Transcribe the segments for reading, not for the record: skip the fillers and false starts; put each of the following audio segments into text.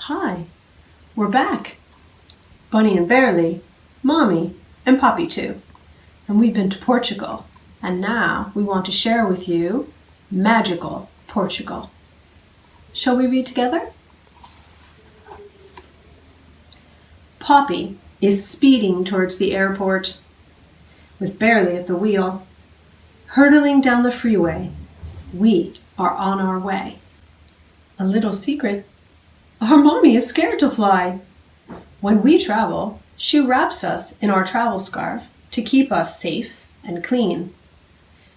Hi, we're back. Bunny and Bearly, Mommy, and Poppy too. And we've been to Portugal. And now we want to share with you Magical Portugal. Shall we read together? Poppy is speeding towards the airport with Bearly at the wheel. Hurtling down the freeway, we are on our way. A little secret, our mommy is scared to fly. When we travel, she wraps us in our travel scarf to keep us safe and clean.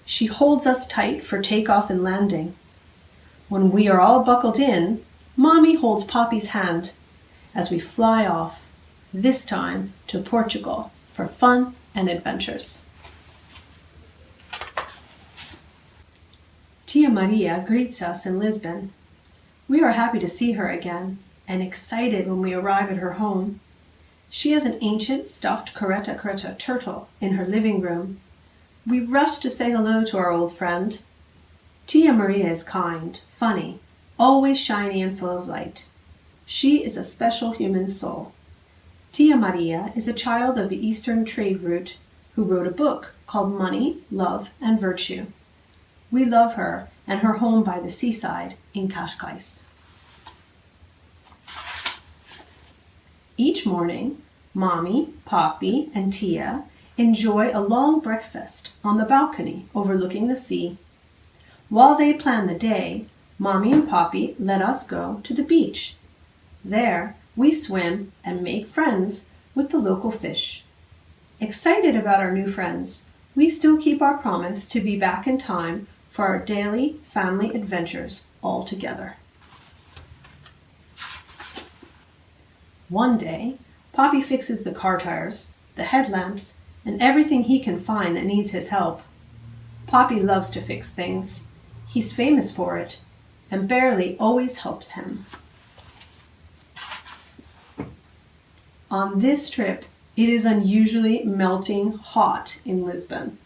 She holds us tight for takeoff and landing. When we are all buckled in, Mommy holds Poppy's hand as we fly off, this time to Portugal for fun and adventures. Tia Maria greets us in Lisbon. We are happy to see her again and excited when we arrive at her home. She has an ancient stuffed careta turtle in her living room. We rush to say hello to our old friend. Tia Maria is kind, funny, always shiny and full of light. She is a special human soul. Tia Maria is a child of the Eastern trade route who wrote a book called Money, Love, and Virtue. We love her and her home by the seaside in Cascais. Each morning, Mommy, Poppy, and Tia enjoy a long breakfast on the balcony overlooking the sea. While they plan the day, Mommy and Poppy let us go to the beach. There, we swim and make friends with the local fish. Excited about our new friends, we still keep our promise to be back in time for our daily family adventures all together. One day, Poppy fixes the car tires, the headlamps, and everything he can find that needs his help. Poppy loves to fix things. He's famous for it, and Bearly always helps him. On this trip, it is unusually melting hot in Lisbon.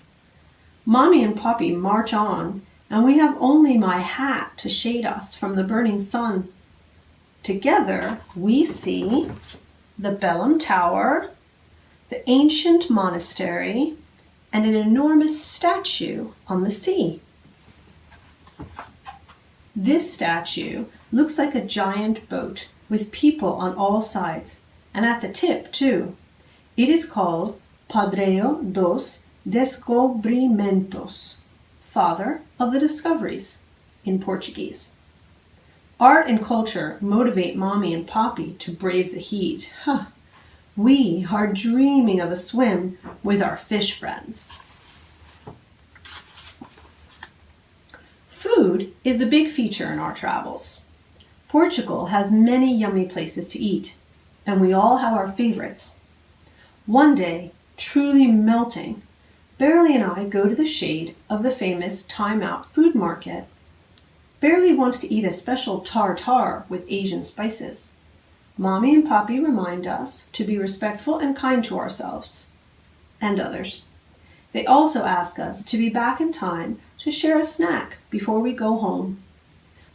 Mommy and Poppy march on, and we have only my hat to shade us from the burning sun. Together, we see the Belém Tower, the ancient monastery, and an enormous statue on the sea. This statue looks like a giant boat with people on all sides, and at the tip too. It is called Padroeiro dos Descobrimentos, Father of the Discoveries, in Portuguese. Art and culture motivate Mommy and Poppy to brave the heat. We are dreaming of a swim with our fish friends. Food is a big feature in our travels. Portugal has many yummy places to eat, and we all have our favorites. One day, truly melting, Bearly and I go to the shade of the famous Time Out food market. Bearly wants to eat a special tartar with Asian spices. Mommy and Poppy remind us to be respectful and kind to ourselves and others. They also ask us to be back in time to share a snack before we go home.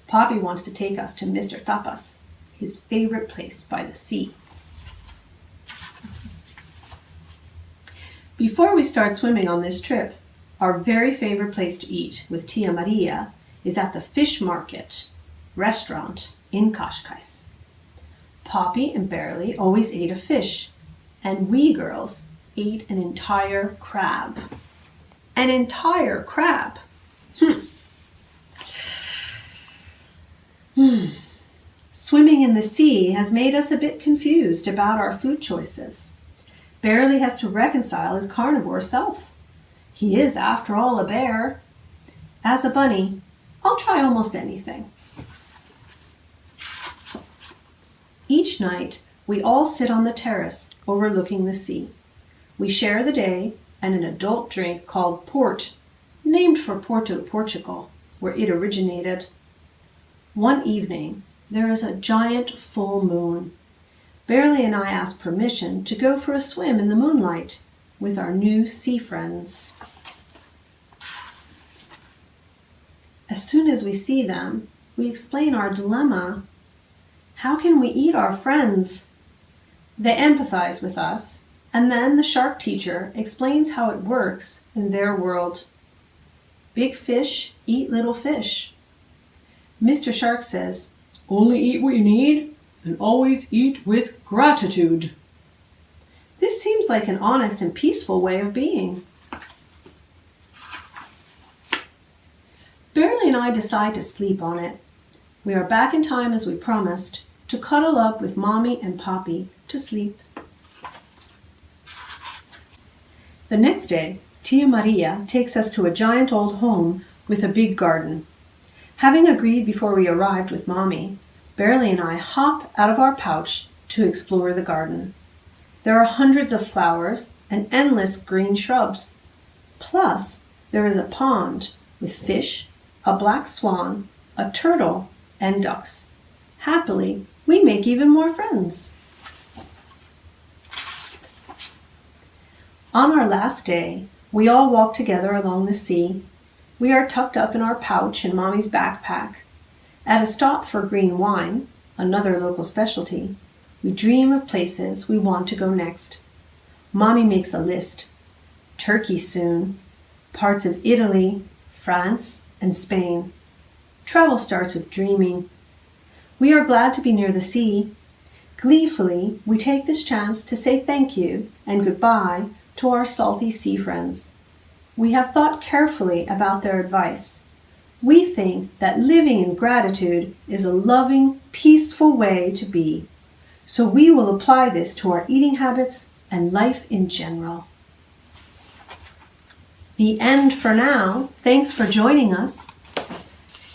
Poppy wants to take us to Mr. Tapas, his favorite place by the sea. Before we start swimming on this trip, our very favorite place to eat with Tia Maria is at the Fish Market restaurant in Cascais. Poppy and Bearly always ate a fish, and we girls ate an entire crab. An entire crab! Swimming in the sea has made us a bit confused about our food choices. Bearly has to reconcile his carnivore self. He is, after all, a bear. As a bunny, I'll try almost anything. Each night, we all sit on the terrace overlooking the sea. We share the day and an adult drink called port, named for Porto, Portugal, where it originated. One evening, there is a giant full moon. Bearly and I ask permission to go for a swim in the moonlight with our new sea friends. As soon as we see them, we explain our dilemma. How can we eat our friends? They empathize with us, and then the shark teacher explains how it works in their world. Big fish eat little fish. Mr. Shark says, "Only eat what you need, and always eat with gratitude." This seems like an honest and peaceful way of being. Barely and I decide to sleep on it. We are back in time as we promised, to cuddle up with Mommy and Poppy to sleep. The next day, Tia Maria takes us to a giant old home with a big garden. Having agreed before we arrived with Mommy, Barely and I hop out of our pouch to explore the garden. There are hundreds of flowers and endless green shrubs. Plus, there is a pond with fish, a black swan, a turtle, and ducks. Happily, we make even more friends. On our last day, we all walk together along the sea. We are tucked up in our pouch in Mommy's backpack. At a stop for green wine, another local specialty, we dream of places we want to go next. Mommy makes a list. Turkey soon, parts of Italy, France, and Spain. Travel starts with dreaming. We are glad to be near the sea. Gleefully, we take this chance to say thank you and goodbye to our salty sea friends. We have thought carefully about their advice. We think that living in gratitude is a loving, peaceful way to be. So we will apply this to our eating habits and life in general. The end for now. Thanks for joining us.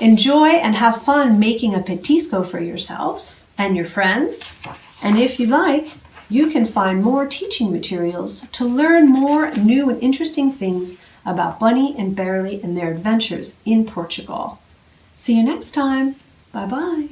Enjoy and have fun making a petisco for yourselves and your friends. And if you like, you can find more teaching materials to learn more new and interesting things about Bunny and Barely and their adventures in Portugal. See you next time. Bye-bye.